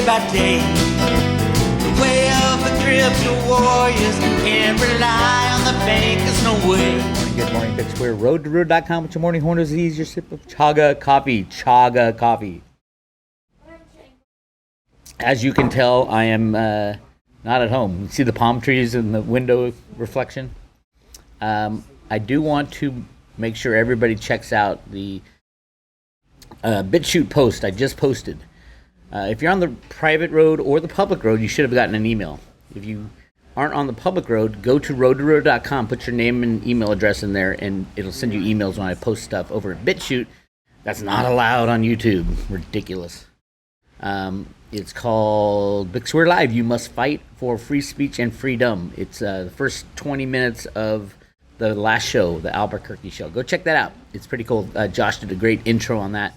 day by day. The way of the crypto warriors, can't rely on the bankers, no way. Good morning, Bix Weir. RoadToRoad.com with your morning horn is your sip of chaga coffee. Chaga coffee. As you can tell, I am not at home. You see the palm trees in the window reflection? I do want to make sure everybody checks out the BitChute post I just posted. If you're on the private road or the public road, you should have gotten an email. If you aren't on the public road, go to roadtoroad.com, put your name and email address in there, and it'll send you emails when I post stuff over at BitChute. That's not allowed on YouTube. Ridiculous. It's called Bix Weir Live. You must fight for free speech and freedom. It's the first 20 minutes of the last show, the Albuquerque show. Go check that out. It's pretty cool. Josh did a great intro on that.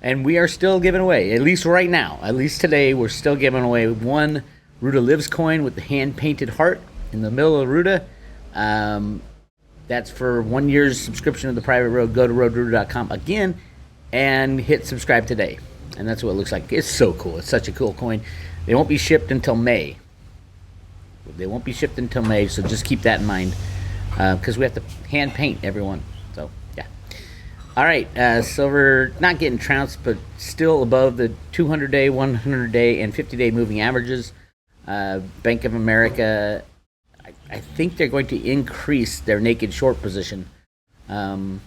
And we are still giving away, at least right now, at least today, we're still giving away one Ruta Lives coin with the hand-painted heart in the middle of Ruta. That's for 1 year's subscription to the private road. Go to roadruta.com again and hit subscribe today. And that's what it looks like. It's so cool. It's such a cool coin. They won't be shipped until May. So just keep that in mind because we have to hand paint everyone. So, yeah. All right. Silver not getting trounced, but still above the 200-day, 100-day, and 50-day moving averages. Bank of America, I think they're going to increase their naked short position on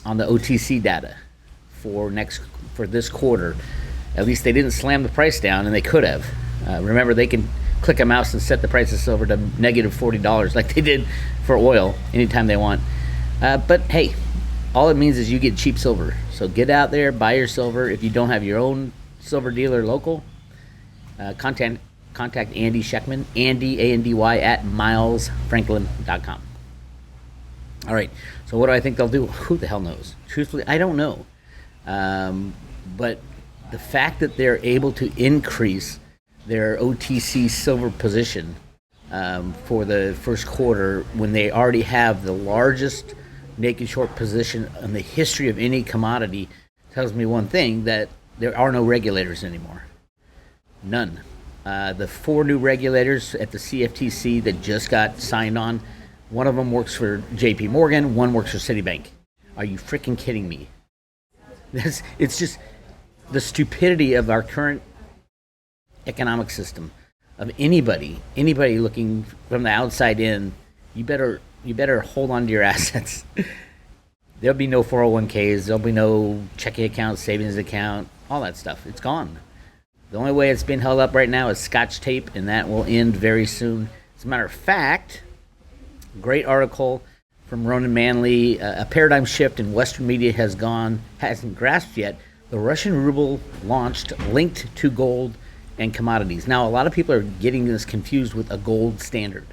the OTC data for this quarter. At least they didn't slam the price down, and they could have. Remember, they can click a mouse and set the price of silver to negative $40 like they did for oil anytime they want. But hey, all it means is you get cheap silver. So get out there, buy your silver. If you don't have your own silver dealer local, contact Andy Sheckman, Andy, A-N-D-Y, at milesfranklin.com. All right, so what do I think they'll do? Who the hell knows? Truthfully, I don't know. But the fact that they're able to increase their OTC silver position for the first quarter when they already have the largest naked short position in the history of any commodity tells me one thing, that there are no regulators anymore. None. The 4 new regulators at the CFTC that just got signed on, one of them works for JP Morgan, one works for Citibank. Are you freaking kidding me? It's just the stupidity of our current economic system. Of anybody looking from the outside in, you better hold on to your assets. There'll be no 401ks, there'll be no checking account, savings account, all that stuff. It's gone. The only way it's being held up right now is Scotch tape, and that will end very soon. As a matter of fact, great article from Ronan Manley, a paradigm shift in Western media hasn't grasped yet. The Russian ruble launched linked to gold and commodities. Now, a lot of people are getting this confused with a gold standard.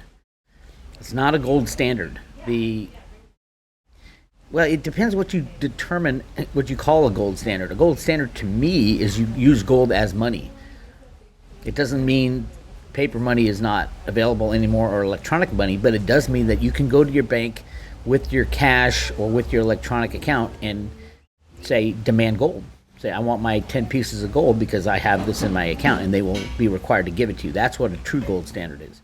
It's not a gold standard. Well, it depends what you determine, what you call a gold standard. A gold standard to me is you use gold as money. It doesn't mean paper money is not available anymore or electronic money, but it does mean that you can go to your bank with your cash or with your electronic account and say, demand gold. Say, I want my 10 pieces of gold because I have this in my account, and they will be required to give it to you. That's what a true gold standard is.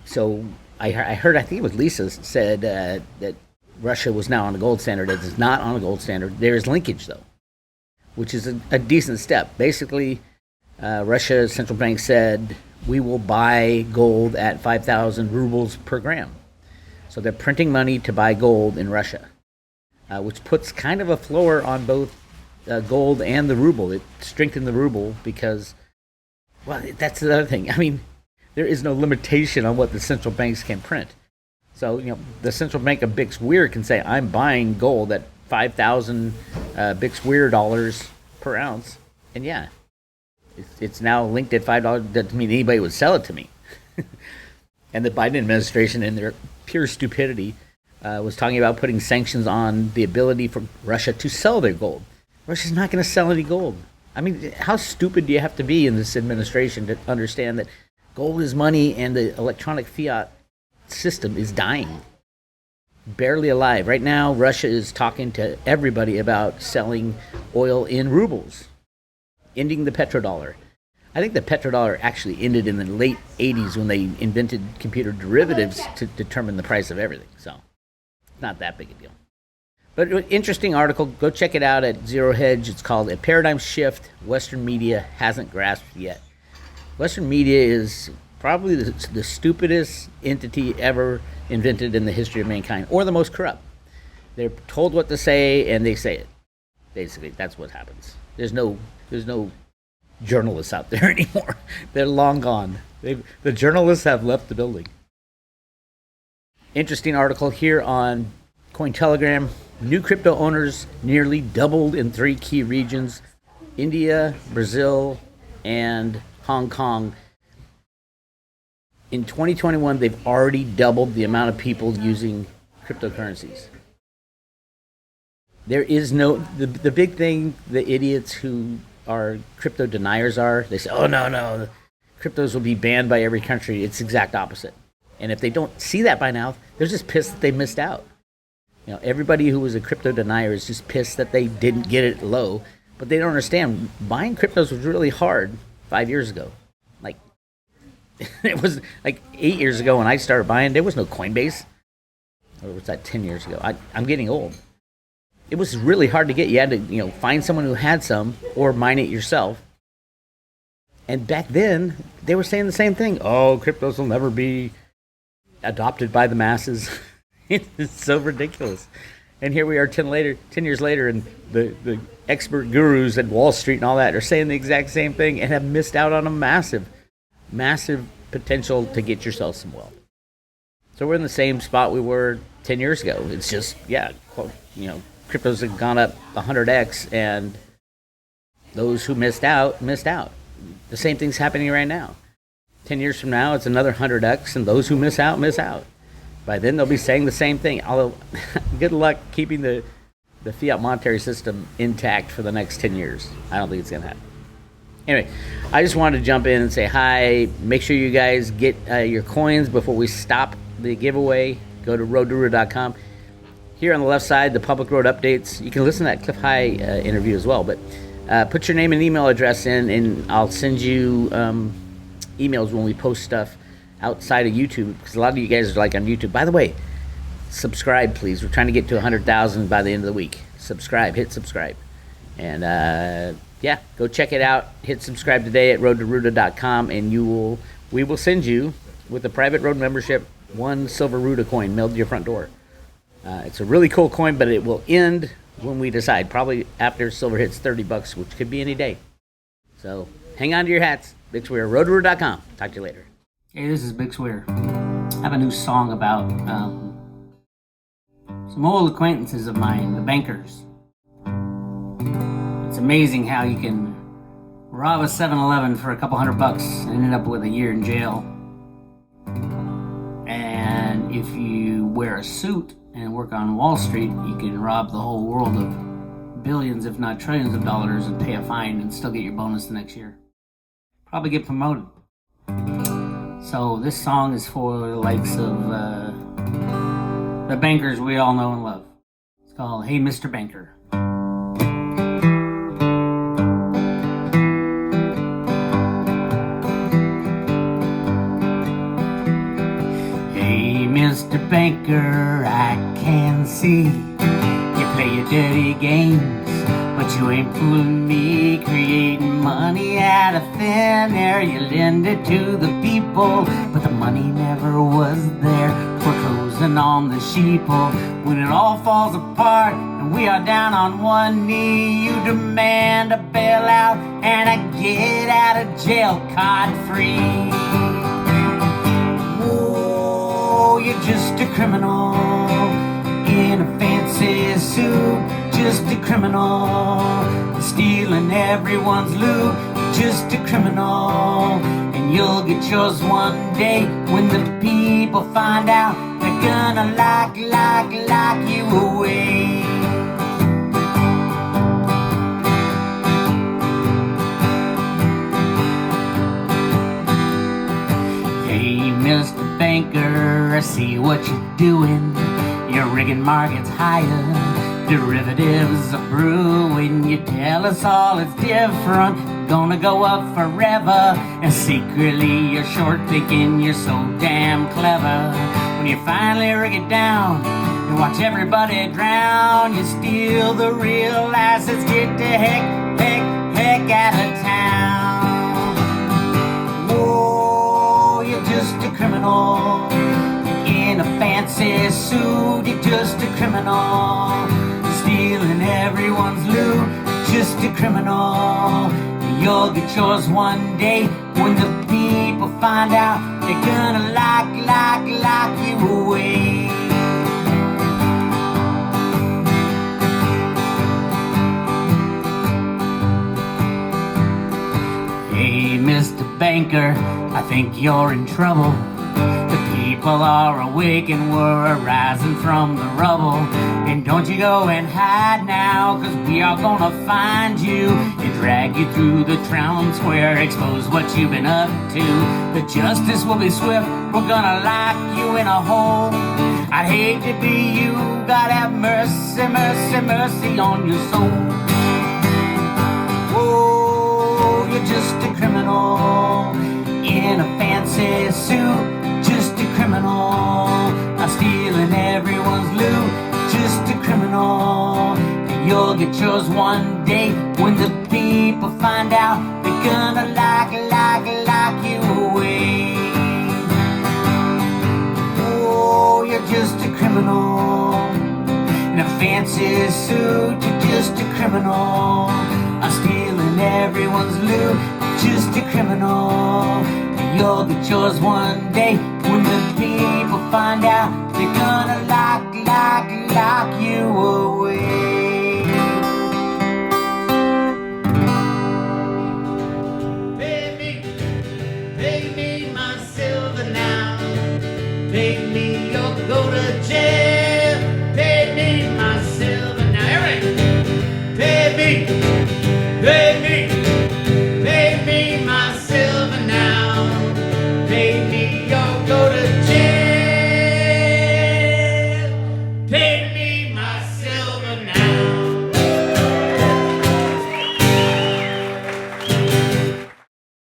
So I heard, I think it was Lisa said that Russia was now on a gold standard. It is not on a gold standard. There is linkage, though, which is a decent step. Basically, Russia's central bank said, we will buy gold at 5,000 rubles per gram. So they're printing money to buy gold in Russia, which puts kind of a floor on both gold and the ruble. It strengthened the ruble because, well, that's the other thing. I mean, there is no limitation on what the central banks can print. So, the central bank of Bix Weir can say, I'm buying gold at 5,000 Bix Weir dollars per ounce. And yeah, it's now linked at $5. Doesn't mean anybody would sell it to me. And the Biden administration, in their pure stupidity, was talking about putting sanctions on the ability for Russia to sell their gold. Russia's not going to sell any gold. I mean, how stupid do you have to be in this administration to understand that gold is money and the electronic fiat system is dying, barely alive. Right now, Russia is talking to everybody about selling oil in rubles, ending the petrodollar. I think the petrodollar actually ended in the late 80s when they invented computer derivatives to determine the price of everything. So it's not that big a deal. But interesting article. Go check it out at Zero Hedge. It's called A Paradigm Shift Western Media Hasn't Grasped Yet. Western media is probably the stupidest entity ever invented in the history of mankind, or the most corrupt. They're told what to say, and they say it. Basically, that's what happens. There's no journalists out there anymore. They're long gone. The journalists have left the building. Interesting article here on Cointelegram. New crypto owners nearly doubled in 3 key regions: India, Brazil, and Hong Kong. In 2021, they've already doubled the amount of people using cryptocurrencies. There is the big thing, the idiots who are crypto deniers are, they say, oh, no, cryptos will be banned by every country. It's the exact opposite. And if they don't see that by now, they're just pissed that they missed out. Everybody who was a crypto denier is just pissed that they didn't get it low, but they don't understand. Buying cryptos was really hard 5 years ago. Like, it was like 8 years ago when I started buying, there was no Coinbase. Or was that 10 years ago? I'm getting old. It was really hard to get. You had to, find someone who had some or mine it yourself. And back then, they were saying the same thing. Oh, cryptos will never be adopted by the masses. It's so ridiculous. And here we are 10 years later, and the expert gurus at Wall Street and all that are saying the exact same thing and have missed out on a massive potential to get yourself some wealth. So we're in the same spot we were 10 years ago. It's just, cryptos have gone up 100x, and those who missed out. The same thing's happening right now. 10 years from now, it's another 100x, and those who miss out. By then, they'll be saying the same thing. Although, good luck keeping the fiat monetary system intact for the next 10 years. I don't think it's going to happen. Anyway, I just wanted to jump in and say hi. Make sure you guys get your coins before we stop the giveaway. Go to roadtoroota.com. Here on the left side, the public road updates. You can listen to that Cliff High interview as well. But put your name and email address in, and I'll send you emails when we post stuff outside of YouTube, because a lot of you guys are like on YouTube. By the way, subscribe, please. We're trying to get to 100,000 by the end of the week. Hit subscribe. And go check it out. Hit subscribe today at roadtoroota.com, and we will send you, with a private road membership, 1 silver Ruta coin mailed to your front door. It's a really cool coin, but it will end when we decide, probably after silver hits $30, which could be any day. So hang on to your hats. Bix Weir, roadtoroota.com. Talk to you later. Hey, this is Bix Weir. I have a new song about some old acquaintances of mine, the bankers. It's amazing how you can rob a 7-Eleven for a couple $100 and end up with a year in jail. And if you wear a suit and work on Wall Street, you can rob the whole world of billions, if not trillions of dollars, and pay a fine and still get your bonus the next year. Probably get promoted. So this song is for the likes of the bankers we all know and love. It's called Hey Mr. Banker. Hey Mr. Banker, I can see you play your dirty games, but you ain't fooling me, creating money out of thin air. You lend it to the people, but the money never was there. Foreclosing on the sheeple. When it all falls apart and we are down on one knee, you demand a bailout and a get out of jail card free. Whoa, you're just a criminal in a fancy suit. Just a criminal, stealing everyone's loot. Just a criminal, and you'll get yours one day. When the people find out, they're gonna lock you away. Hey Mr. Banker, I see what you're doing. You're rigging markets higher, derivatives are brewing. You tell us all it's different. gonna go up forever. And secretly you're short, thinking you're so damn clever. When you finally rig it down, you watch everybody drown. You steal the real assets, get the heck out of town. Whoa, you're just a criminal in a fancy suit. You're just a criminal, stealing everyone's loot. Just a criminal. You'll get yours one day. When the people find out, they're gonna lock you away. Hey, Mr. Banker, I think you're in trouble. The people are awake and we're rising from the rubble. And don't you go and hide now, 'cause we are gonna find you and drag you through the town square, expose what you've been up to. The justice will be swift, we're gonna lock you in a hole. I'd hate to be you, God have mercy, mercy, mercy on your soul. Whoa, you're just a criminal in a fancy suit. Just a criminal, I'm stealing everyone's loot. Just a criminal, you'll get yours one day. When the people find out, they're gonna lock you away. Oh, you're just a criminal in a fancy suit. You're just a criminal, I'm stealing everyone's loot. Just a criminal, you'll get yours one day. When the people find out, they're gonna lock you away. Pay me my silver now. Pay me or go to jail.